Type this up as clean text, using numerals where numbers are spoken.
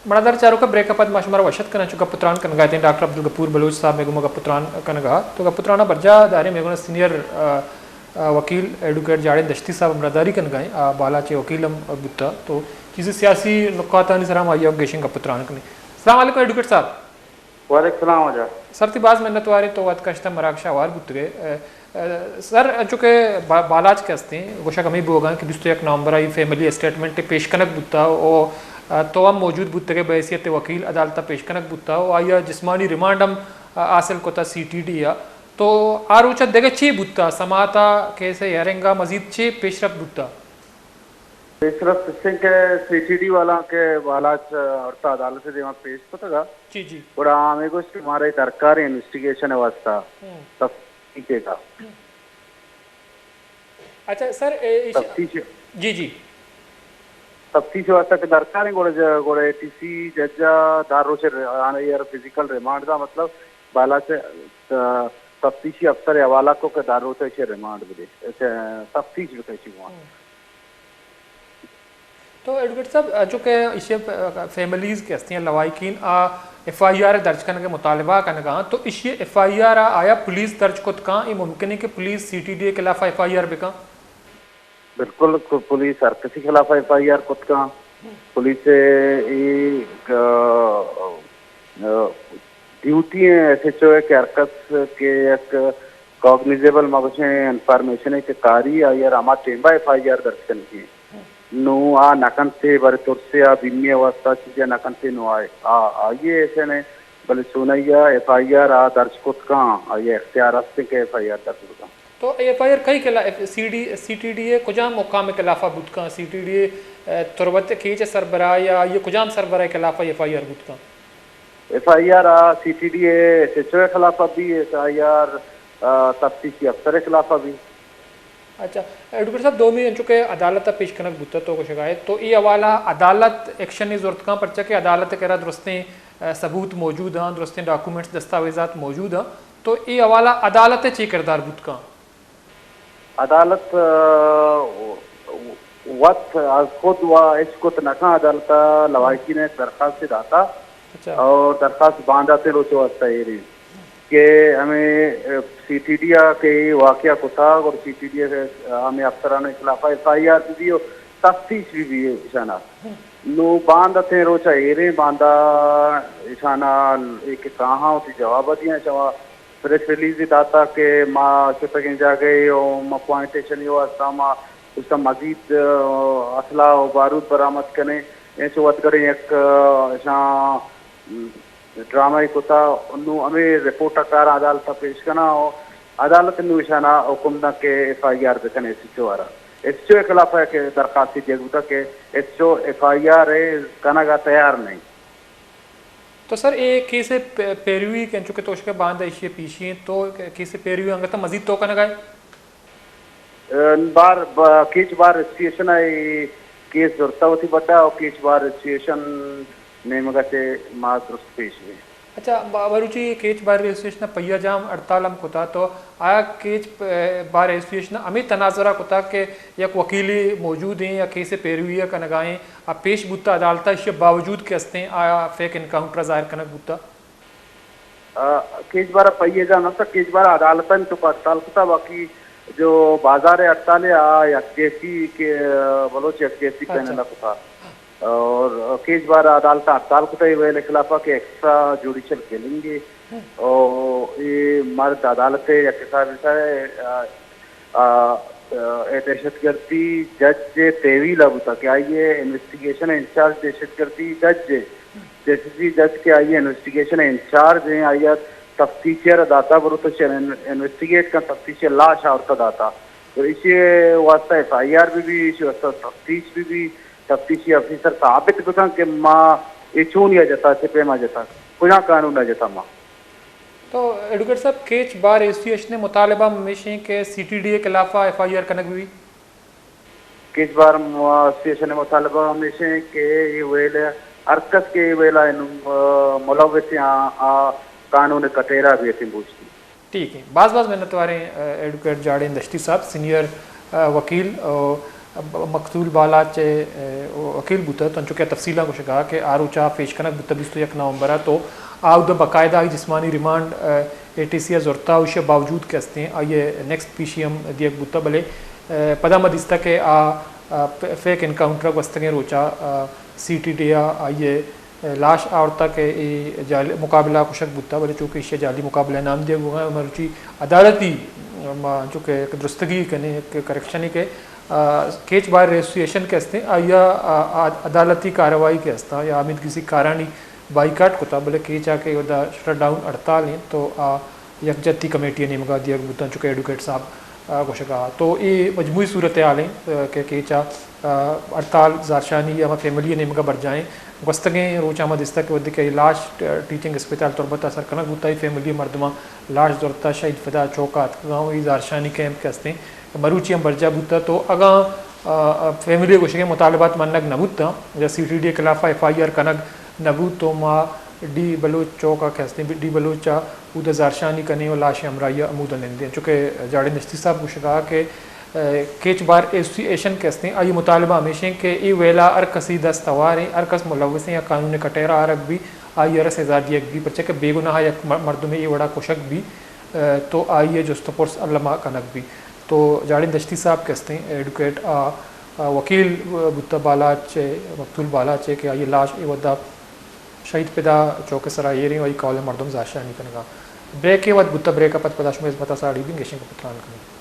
मनादर चारों का ब्रेकअप माशमारा वशत कना चुका पुत्रान कन गाते डॉक्टर अब्दुल गफूर बलूच साहब मेगुमा का पुत्रान कन गा तो का पुत्राना बर्जा दारे मेगुना सीनियर वकील एडवोकेट जाड़े दश्ती साहब मनादारी कन गाए बाला चे वकीलम बुत्ता तो किसी सियासी नुकाता निसराम आइया गेशिंग का पुत्रान कने अस्सलाम वालेकुम एडवोकेट साहब वालेकुम सलाम वजह सर तिबाज मेहनत वारे तो वत कश्ता मराकशा वार बुतगे सर चुके बालाज के हस्ते गोशा कमी बोगा कि 21 नवंबर आई फैमिली स्टेटमेंट पेश कनक बुत्ता ओ तो हम मौजूद बुतगे बहसीत वकील अदालत पेश कनक बुत्ता ओ आया जिस्मानी रिमांड हम हासिल कोता CTD या तो आरोचा देगे चे बुत्ता समाता कैसे यारेंगा मजीद चे पेशरफ बुत्ता पेशरफ सिंह के CTD वाला के बालाज औरता अदालत से देवा पेश पतगा जी जी और आमे को हमारे सरकारी इन्वेस्टिगेशन वास्ता सब ठीक का अच्छा सर जी जी तफ्तीश वास्ता के दरकार गोड़े TC जज्जा दारो से आने यार फिजिकल रिमांड का मतलब बाला से तफ्तीशी अफसर हवाला को के दारो से रिमांड दे तफ्तीश भी कैसी हुआ तो एडवोकेट साहब जो के इसे फैमिलीज के हस्तियाँ लवाइकिन FIR दर्ज करने के मुतालबा करने का तो इसे FIR आया पुलिस दर्ज को कहाँ ये मुमकिन है कि पुलिस CTD के खिलाफ FIR बेका बिल्कुल पुलिस हर किसी के खिलाफ FIR को कहाँ पुलिस ड्यूटी है SHO के हरकत के एक कॉग्निजेबल मगजे इंफॉर्मेशन है कि कारी या रामा टेम्बा FIR दर्ज करने की नो आ नकन से बड़े तौर से आ बिन्नी अवस्था चीजें नकन से नो आए ये ऐसे ने बल्कि सुनैया FIR दर्ज कुछ कहाँ ये इख्तियार रास्ते के FIR दर्ज होगा तो FIR कई केला CTD कुजाम मुकाम के खिलाफ बुत का CTD तुरबत कीच सरबरा या ये कुजाम सरबरा के खिलाफ FIR बुत का FIR CTD SHO के खिलाफ भी FIR तफ्तीशी अफसर के खिलाफ भी अच्छा एडवोकेट साहब दो में चुके अदालत पेश कनक बुत्ता तो कुछ शिकायत तो ये हवाला अदालत एक्शन की जरूरत कहाँ पर्चा के अदालत कह दुरुस्तें सबूत मौजूद हैं दुरुस्तें डॉक्यूमेंट्स दस्तावेजात मौजूद हैं तो ये हवाला अदालत चे किरदार बुत का अदालत वक्त खुद व इसको नका अदालत लवाकी ने दरखास्त से दाता और दरखास्त बांधाते रोचे वास्ता ये कि हमें CTD के वाकया को था और CTD हमें अफसरान के खिलाफ FIR भी हो तफ्तीश भी है इशाना नो बांध थे रोचा एरे बांधा इशाना एक कहाँ होती जवाब दिया जवाब प्रेस रिलीज दाता के माँ चुपके जा गए और माँ पॉइंटेशन यो अस्ता माँ उसका मजीद असला और बारूद बरामद करने ऐसे बात करें एक ड्रामा ही कोता उन्होंने हमें रिपोर्ट कार अदालत पेश करना हो अदालत ने इशाना हुक्म के FIR देखने SHO आ रहा SHO के खिलाफ है कि दरखास्त जगूता के SHO FIR करना का तैयार नहीं तो सर ये कैसे पेरवी के चुके तो उसके बाद ऐसे पीछे तो कैसे पेरवी अंग तो मजीद तो करने गए बार किच बार रजिस्ट्रेशन है केस जरूरत होती बता और किच बार रजिस्ट्रेशन ने मगर से मात्र पेश हुए अच्छा बाबरूची केच बार रजिस्ट्रेशन पहिया जाम 48 को था तो आया केच बार रजिस्ट्रेशन अमित तनाजरा को था कि एक वकीली मौजूद हैं या कैसे पेरवी का नगाएं आप पेश बुत्ता अदालत इसके बावजूद के हस्ते आया फेक इनकाउंटर जाहिर कनक बुत्ता केच बार पहिया जाम ना केच बार अदालत ने तो 48 को था बाकी जो बाजार 48 या केसी के बलोच केसी पैनल को था और केस बार अदालत हड़ताल को वेले खिलाफ के एक्स्ट्रा जुडिशियल किलिंग और ये मर्द अदालत या दहशतगर्दी जज तेवी लागू था कि आइए इन्वेस्टिगेशन इंचार्ज दहशतगर्दी जज के आइए इन्वेस्टिगेशन इंचार्ज हैं आइए तफ्तीशर दाता बरुत इन्वेस्टिगेट का तफ्तीशर लाश और दाता तो इसी वास्ता FIR भी इसी वास्ता तफ्तीश भी तफ्तीशी अफसर साबित बता कि माँ इचून या जता छिपे माँ जता कुछ कानून न जता माँ तो एडवोकेट साहब केच बार एसोसिएशन ने मुतालबा में के CTD के खिलाफ FIR कनक भी केच बार एसोसिएशन ने मुतालबा में के ये वेले हरकत के वेला मुलविस कानून कटेरा भी ऐसी पूछती ठीक है बाज मेहनत वाले एडवोकेट जाड़े दश्ती साहब सीनियर वकील मकतूल बालाचे वकील बुता तंचो क्या तफसीला को शका कि आरोचा पेशकनक बुता 21 नवंबर तो आउद बाकायदा जिस्मानी रिमांड ATC ज़रूरता उसे बावजूद के हस्ते हैं आइए नेक्स्ट पीशीएम दिया बुता भले पदा मदिस्ता के फेक इनकाउंटर वस्तगे रोचा CTD आइए लाश आवरता के जाली मुकाबला कुशक बुता भले चूँकि इसे जाली मुकाबला नाम दिया हुआ मरुची अदालती चूँकि दुरुस्तगी कने करेक्शन के केच बार रजिस्ट्रेशन के हस्ते या अदालती कार्रवाई के हस्ता या आमिद किसी कारानी बाइकाट कोता बोले केच आके वदा शट डाउन हड़ताल हैं तो यकजहती कमेटी ने मगा दिया बुता चुके एडवोकेट साहब गोशगा तो ये मजमूई सूरत हाल हैं कि केचा हड़ताल जारशानी या फैमिली ने मगा बढ़ जाएँ गस्तगें रोचा मदिस्ता के वद के लाश टीचिंग अस्पताल तुरबता सर कनक बुता फैमिली मर्दमा लाश दौरता शहीद फिदा चौकात गाँव जारशानी कैंप के हस्ते मरूची हम बर्जा बुता तो अगा फैमिली गोशे मुतालबात मनक नबूता या CTD के खिलाफ FIR कनक नबूत तो माँ डी बलोच चौका के हस्ते डी बलोचा उद जारशानी कने और लाश हमराइया अमूद निंदे चूँकि जाड़े नश्ती साहब गोशगा के केच बार एसोसिएशन के हस्ते आई मुतालबा हमेशा के ई वेला अर कसी दस्तवार अरकस मुलवसें या कानून कटेरा अरक भी आई अरस एजादी भी बच्चे के बेगुनाह या मर्द में ये बड़ा कुशक भी तो आइए जुस्तपुरस अल्लमा कनक भी तो जाड़े दश्ती साहब के हस्ते एडवोकेट वकील बुता बालाचे मकतूल बालाचे के ये लाश ए वदा शहीद पैदा चौके सरा ये रही वही कॉल मर्दम जाशानी कनगा ब्रेक के बाद बुता ब्रेक पद पदाश में बता साड़ी भी गेशिंग का पत्रान करें